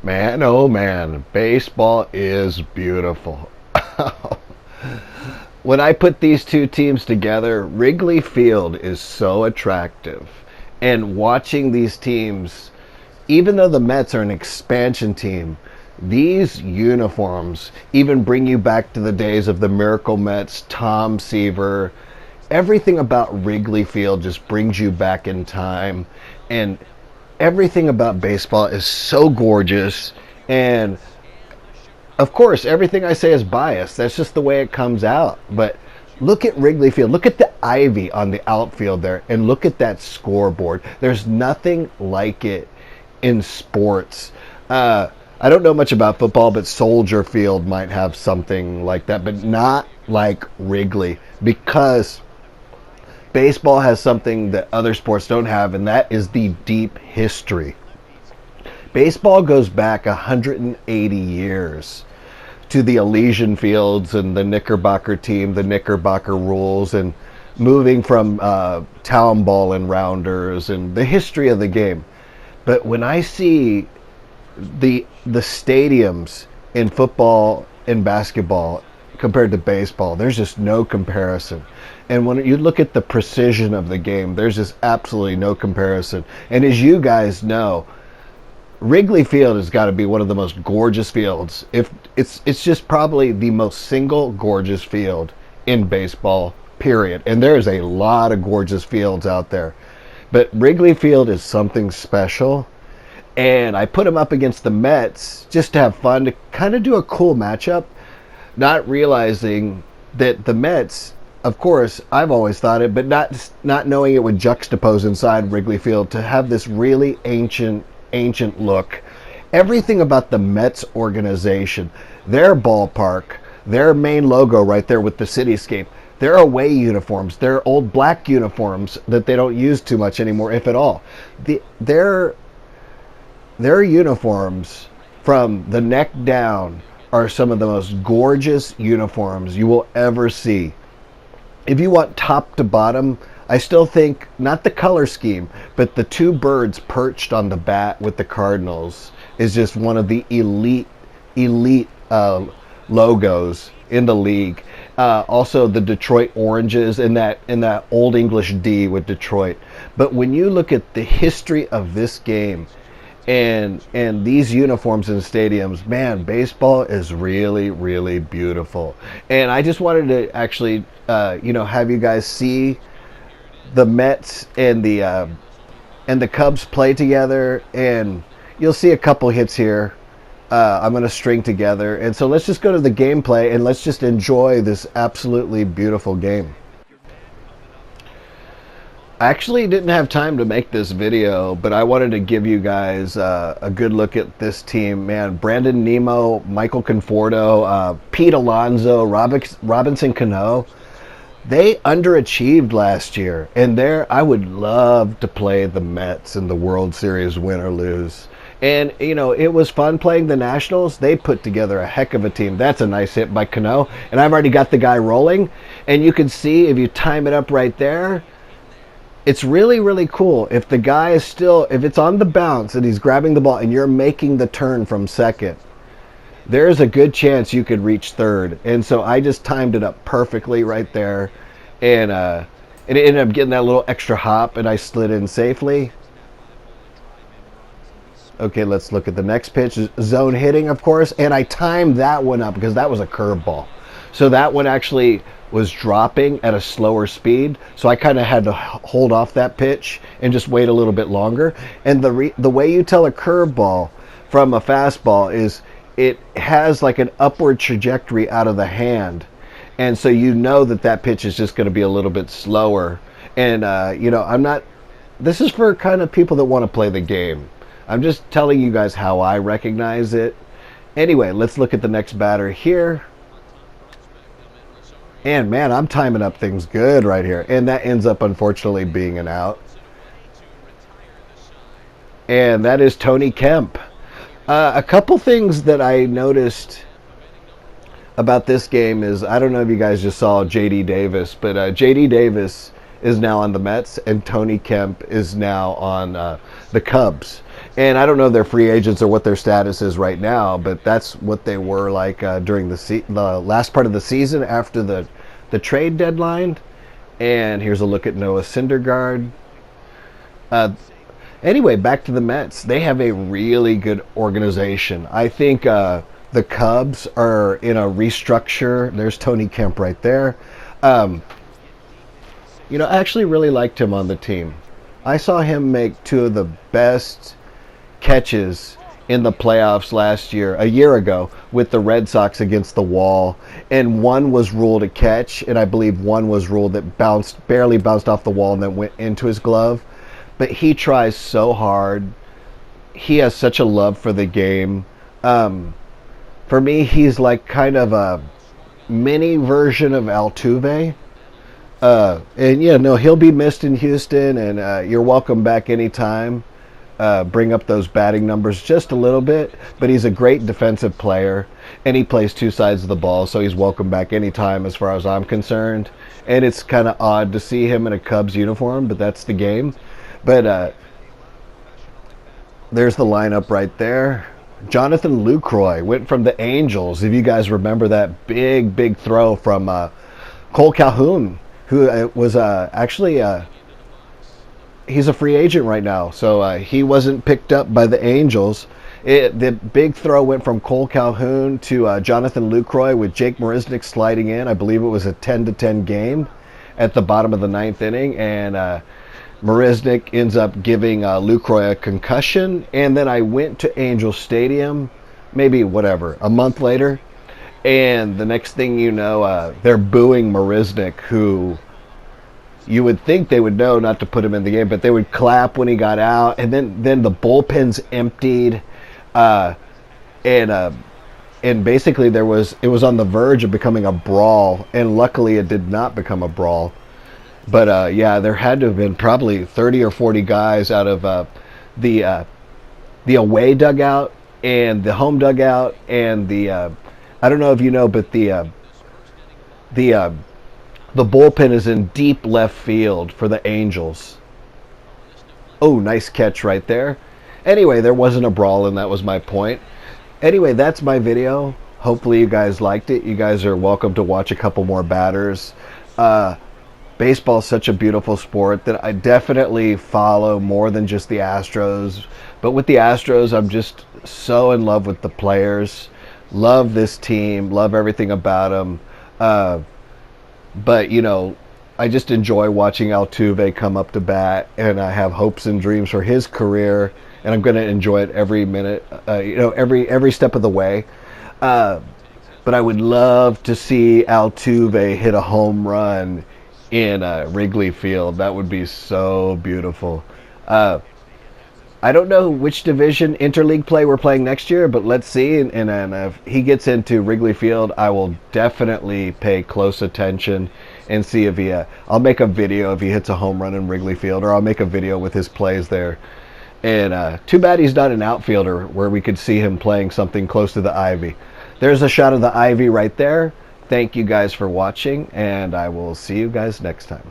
Man, oh man, baseball is beautiful. When I put these two teams together, Wrigley Field is so attractive. And watching these teams, even though the Mets are an expansion team, these uniforms even bring you back to the days of the Miracle Mets, Tom Seaver. Everything about Wrigley Field just brings you back in time. And everything about baseball is so gorgeous. And of course, everything I say is biased. That's just the way it comes out. But look at Wrigley Field. Look at the ivy on the outfield there. And look at that scoreboard. There's nothing like it in sports. I don't know much about football, but Soldier Field might have something like that, but not like Wrigley, because baseball has something that other sports don't have, and that is the deep history. Baseball goes back 180 years to the Elysian Fields and the Knickerbocker team, the Knickerbocker rules, and moving from town ball and rounders and the history of the game. But when I see the stadiums in football and basketball compared to baseball, there's just no comparison. And when you look at the precision of the game, there's just absolutely no comparison. And as you guys know, Wrigley Field has got to be one of the most gorgeous fields. If it's just probably the most single gorgeous field in baseball, period. And there's a lot of gorgeous fields out there. But Wrigley Field is something special. And I put them up against the Mets just to have fun, to kind of do a cool matchup, not realizing that the Mets, of course, I've always thought it, but not knowing it would juxtapose inside Wrigley Field to have this really ancient look. Everything about the Mets organization, their ballpark, their main logo right there with the cityscape, their away uniforms, their old black uniforms that they don't use too much anymore, if at all. Their uniforms from the neck down are some of the most gorgeous uniforms you will ever see. If you want top to bottom, I still think not the color scheme, but the two birds perched on the bat with the Cardinals is just one of the elite logos in the league. Also, the Detroit Oranges and that Old English D with Detroit. But when you look at the history of this game and these uniforms in stadiums, man, baseball is really, really beautiful. And I just wanted to actually, have you guys see the Mets and the Cubs play together, and you'll see a couple hits here. I'm going to string together, and so let's just go to the gameplay and let's just enjoy this absolutely beautiful game. I actually didn't have time to make this video, but I wanted to give you guys a good look at this team. Man, Brandon Nemo, Michael Conforto, Pete Alonso, Robinson Cano, they underachieved last year. And I would love to play the Mets in the World Series, win or lose. And, it was fun playing the Nationals. They put together a heck of a team. That's a nice hit by Cano. And I've already got the guy rolling. And you can see, if you time it up right there, it's really, really cool. If the guy is if it's on the bounce and he's grabbing the ball and you're making the turn from second, there's a good chance you could reach third. And so I just timed it up perfectly right there. And it ended up getting that little extra hop, and I slid in safely. Okay, let's look at the next pitch. Zone hitting, of course. And I timed that one up because that was a curveball. So that one actually was dropping at a slower speed, so I kind of had to hold off that pitch and just wait a little bit longer. And the way you tell a curveball from a fastball is it has like an upward trajectory out of the hand, and so you know that pitch is just going to be a little bit slower. And this is for kind of people that want to play the game. I'm just telling you guys how I recognize it. Anyway, let's look at the next batter here. And man, I'm timing up things good right here. And that ends up unfortunately being an out. And that is Tony Kemp. A couple things that I noticed about this game is, I don't know if you guys just saw J.D. Davis, but J.D. Davis is now on the Mets and Tony Kemp is now on the Cubs. And I don't know their free agents or what their status is right now, but that's what they were like during the last part of the season after the trade deadline. And here's a look at Noah Syndergaard. Uh, anyway, back to the Mets. They have a really good organization. I think the Cubs are in a restructure. There's Tony Kemp right there. Um, I actually really liked him on the team. I saw him make two of the best catches in the playoffs a year ago, with the Red Sox against the wall, and one was ruled a catch, and I believe one was ruled that barely bounced off the wall and then went into his glove. But he tries so hard. He has such a love for the game. For me, he's like kind of a mini version of Altuve. And yeah, no, he'll be missed in Houston, and you're welcome back anytime. Bring up those batting numbers just a little bit, but he's a great defensive player, and he plays two sides of the ball, so he's welcome back anytime as far as I'm concerned. And it's kind of odd to see him in a Cubs uniform, but that's the game. But there's the lineup right there. Jonathan Lucroy went from the Angels, if you guys remember that big throw from Cole Calhoun, who was actually he's a free agent right now, so he wasn't picked up by the Angels. The big throw went from Cole Calhoun to Jonathan Lucroy, with Jake Marisnick sliding in. I believe it was a 10-10 game at the bottom of the ninth inning, and Marisnick ends up giving Lucroy a concussion. And then I went to Angel Stadium, maybe a month later, and the next thing you know, they're booing Marisnick, who you would think they would know not to put him in the game, but they would clap when he got out. And then the bullpen's emptied, and basically it was on the verge of becoming a brawl, and luckily it did not become a brawl. But yeah, there had to have been probably 30 or 40 guys out of the away dugout and the home dugout, and I don't know if you know, but the bullpen is in deep left field for the Angels. Oh, nice catch right there. Anyway, there wasn't a brawl, and that was my point. Anyway, that's my video. Hopefully you guys liked it. You guys are welcome to watch a couple more batters. Baseball is such a beautiful sport that I definitely follow more than just the Astros. But with the Astros, I'm just so in love with the players. Love this team. Love everything about them. But, I just enjoy watching Altuve come up to bat, and I have hopes and dreams for his career, and I'm going to enjoy it every minute, every step of the way. But I would love to see Altuve hit a home run in Wrigley Field. That would be so beautiful. I don't know which division interleague play we're playing next year, but let's see. And if he gets into Wrigley Field, I will definitely pay close attention and see if I'll make a video if he hits a home run in Wrigley Field, or I'll make a video with his plays there. And too bad he's not an outfielder where we could see him playing something close to the ivy. There's a shot of the ivy right there. Thank you guys for watching, and I will see you guys next time.